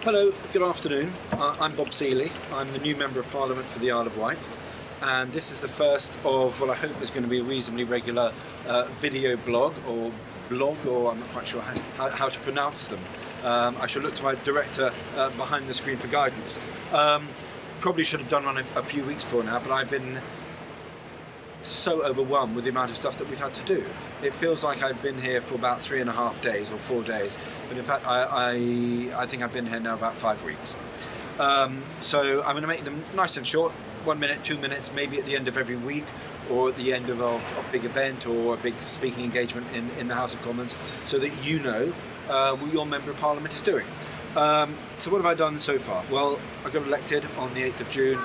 Hello, good afternoon. I'm Bob Seely. I'm the new Member of Parliament for the Isle of Wight, and this is the first of what I hope is going to be a reasonably regular video blog, or I'm not quite sure how to pronounce them. I shall look to my director behind the screen for guidance. Probably should have done one a few weeks before now, but I've been so overwhelmed with the amount of stuff that we've had to do. It feels like I've been here for about 3.5 days or 4 days, but in fact I think I've been here now about 5 weeks. So I'm going to make them nice and short, 1 minute, 2 minutes, maybe at the end of every week or at the end of a big event or a big speaking engagement in the House of Commons, so that you know what your Member of Parliament is doing. So what have I done so far? Well, I got elected on the 8th of June,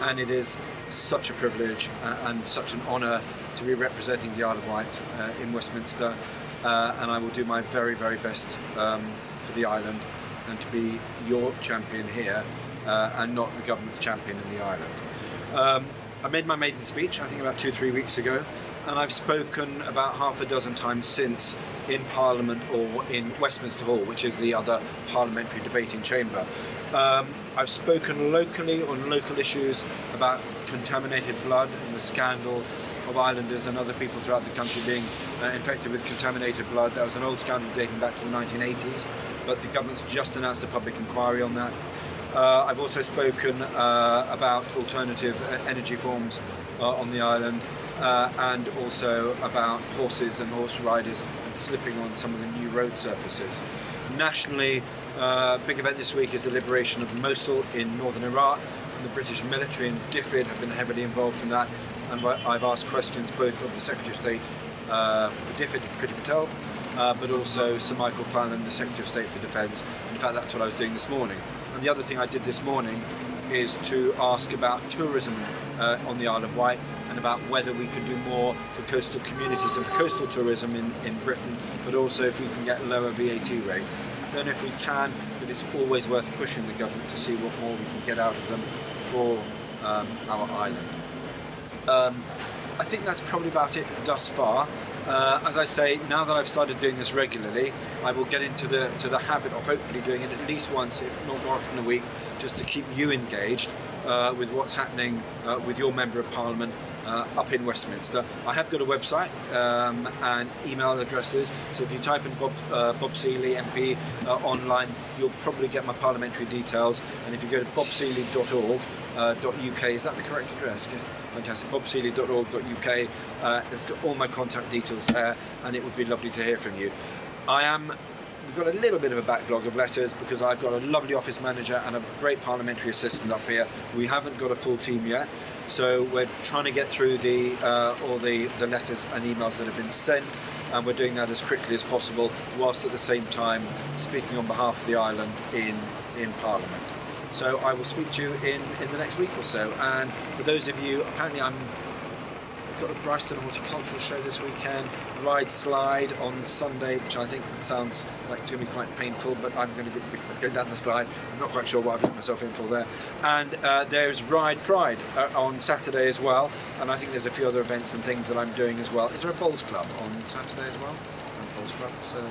and it is such a privilege and such an honour to be representing the Isle of Wight in Westminster, and I will do my very, very best for the island and to be your champion here and not the government's champion in the island. I made my maiden speech, I think about 2-3 weeks ago, and I've spoken about half a dozen times since in Parliament or in Westminster Hall, which is the other parliamentary debating chamber. I've spoken locally on local issues about contaminated blood and the scandal of islanders and other people throughout the country being infected with contaminated blood. That was an old scandal dating back to the 1980s, but the government's just announced a public inquiry on that. I've also spoken about alternative energy forms on the island, and also about horses and horse riders and slipping on some of the new road surfaces. Nationally, big event this week is the liberation of Mosul in northern Iraq, and the British military and DFID have been heavily involved in that, and I've asked questions both of the Secretary of State for DFID, Priti Patel, but also Sir Michael Fallon, the Secretary of State for Defence. In fact, that's what I was doing this morning. And the other thing I did this morning is to ask about tourism on the Isle of Wight, and about whether we could do more for coastal communities and for coastal tourism in Britain, but also if we can get lower VAT rates. I don't know if we can, but it's always worth pushing the government to see what more we can get out of them for our island. I think that's probably about it thus far. As I say, now that I've started doing this regularly, I will get into the habit of hopefully doing it at least once, if not more often a week, just to keep you engaged with what's happening with your Member of Parliament up in Westminster. I have got a website and email addresses, so if you type in Bob Seely MP online, you'll probably get my parliamentary details, and if you go to bobseely.org.uk, is that the correct address? Yes, fantastic. bobseely.org.uk, it's got all my contact details there, and it would be lovely to hear from you. We've got a little bit of a backlog of letters because I've got a lovely office manager and a great parliamentary assistant up here. We haven't got a full team yet, so we're trying to get through all the letters and emails that have been sent, and we're doing that as quickly as possible, whilst at the same time speaking on behalf of the island in Parliament. So I will speak to you in the next week or so. And for those of you, apparently I've got a Bryston Horticultural Show this weekend, Ride Slide on Sunday, which I think sounds like it's going to be quite painful, but I'm going to go down the slide. I'm not quite sure what I've got myself in for there. And there's Ride Pride on Saturday as well, and I think there's a few other events and things that I'm doing as well. Is there a bowls club on Saturday as well? Bowls club. So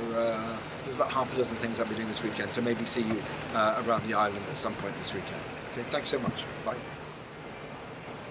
there's about half a dozen things I'll be doing this weekend, so maybe see you around the island at some point this weekend. Okay, thanks so much. Bye.